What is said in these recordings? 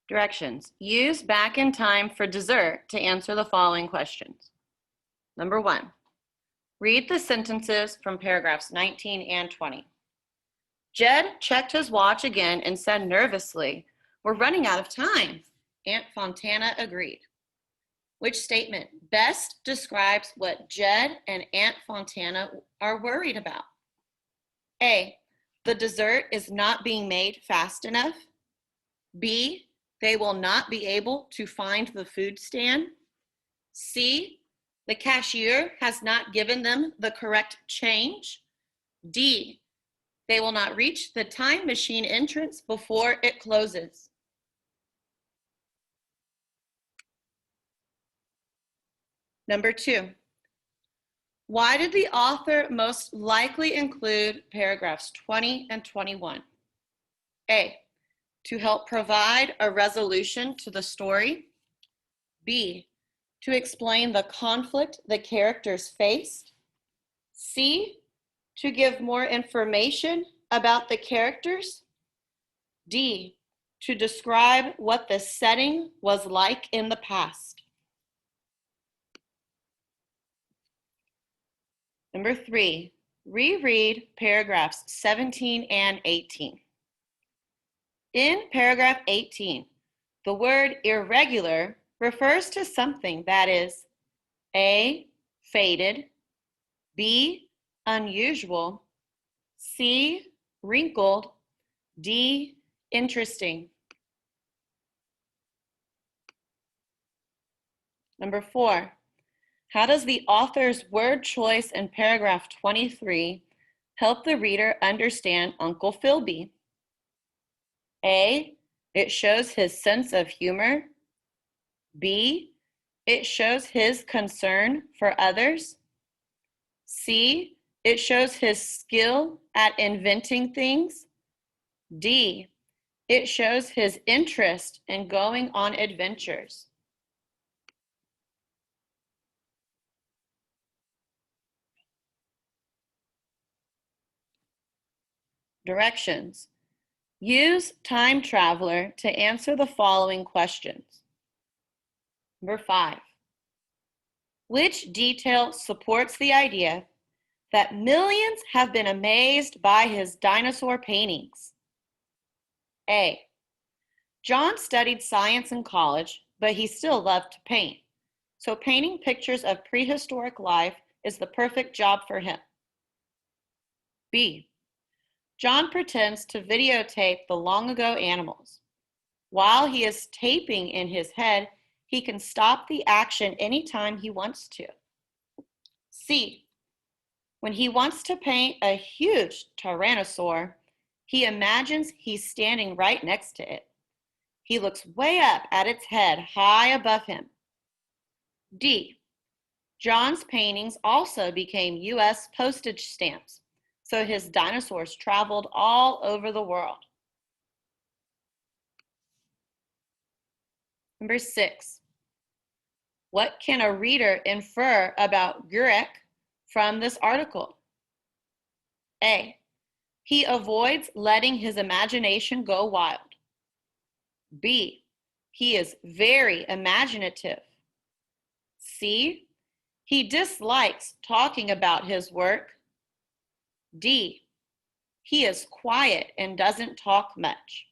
Directions. Use back in time for dessert to answer the following questions. Number 1. Read the sentences from paragraphs 19 and 20. Jed checked his watch again and said nervously, "We're running out of time." Aunt Fontana agreed. Which statement best describes what Jed and Aunt Fontana are worried about? A, the dessert is not being made fast enough. B, they will not be able to find the food stand. C, the cashier has not given them the correct change. D, they will not reach the time machine entrance before it closes. Number 2, why did the author most likely include paragraphs 20 and 21? A, to help provide a resolution to the story. B, to explain the conflict the characters faced. C, to give more information about the characters. D, to describe what the setting was like in the past. Number 3, reread paragraphs 17 and 18. In paragraph 18, the word irregular refers to something that is A, faded, B, unusual, C, wrinkled, D, interesting. Number 4, how does the author's word choice in paragraph 23 help the reader understand Uncle Philby? A, it shows his sense of humor. B, it shows his concern for others. C, it shows his skill at inventing things. D, it shows his interest in going on adventures. Directions. Use time traveler to answer the following questions. Number 5. Which detail supports the idea that millions have been amazed by his dinosaur paintings? A, John studied science in college, but he still loved to paint. So painting pictures of prehistoric life is the perfect job for him. B, John pretends to videotape the long ago animals. While he is taping in his head, he can stop the action anytime he wants to. C, when he wants to paint a huge tyrannosaur, he imagines he's standing right next to it. He looks way up at its head, high above him. D, John's paintings also became U.S. postage stamps, so his dinosaurs traveled all over the world. Number 6, what can a reader infer about Gurek from this article? A, he avoids letting his imagination go wild. B, he is very imaginative. C, he dislikes talking about his work. D, he is quiet and doesn't talk much.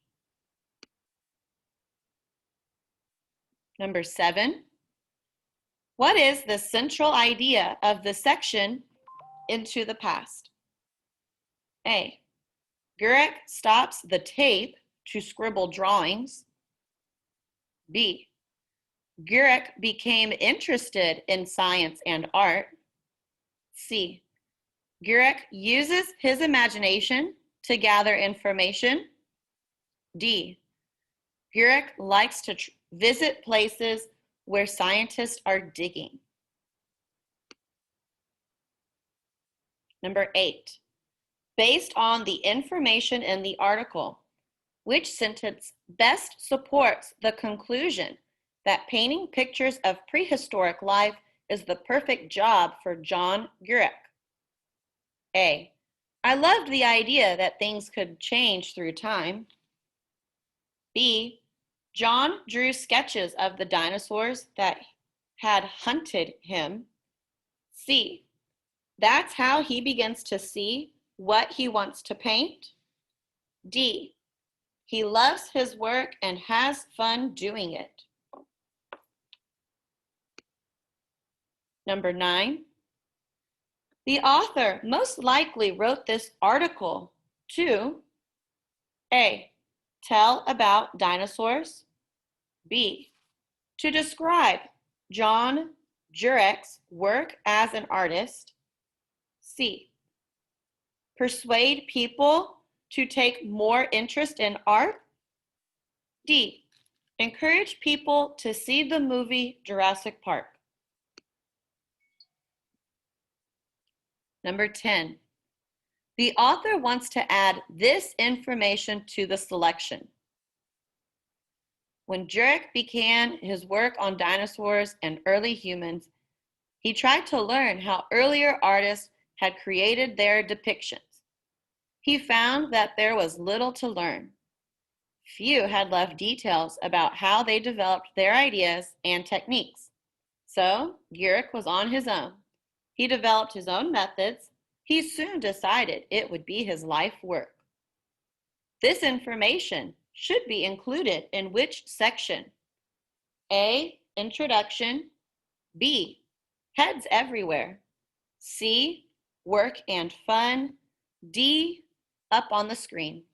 Number 7, what is the central idea of the section Into the Past? A, Gurek stops the tape to scribble drawings. B, Gurek became interested in science and art. C, Gurek uses his imagination to gather information. D, Gurek likes to visit places where scientists are digging. Number 8, based on the information in the article, which sentence best supports the conclusion that painting pictures of prehistoric life is the perfect job for John Gurek? A, I loved the idea that things could change through time. B, John drew sketches of the dinosaurs that had hunted him. C. That's how he begins to see what he wants to paint. D. He loves his work and has fun doing it. Number 9. The author most likely wrote this article to A. Tell about dinosaurs. B. To describe John Jurek's work as an artist. C. Persuade people to take more interest in art. D. Encourage people to see the movie Jurassic Park. Number 10. The author wants to add this information to the selection. When Jurek began his work on dinosaurs and early humans, he tried to learn how earlier artists had created their depictions. He found that there was little to learn. Few had left details about how they developed their ideas and techniques. So Jurek was on his own. He developed his own methods. He soon decided it would be his life work. This information should be included in which section? A. Introduction. B. Heads everywhere. C. Work and fun. D. Up on the screen.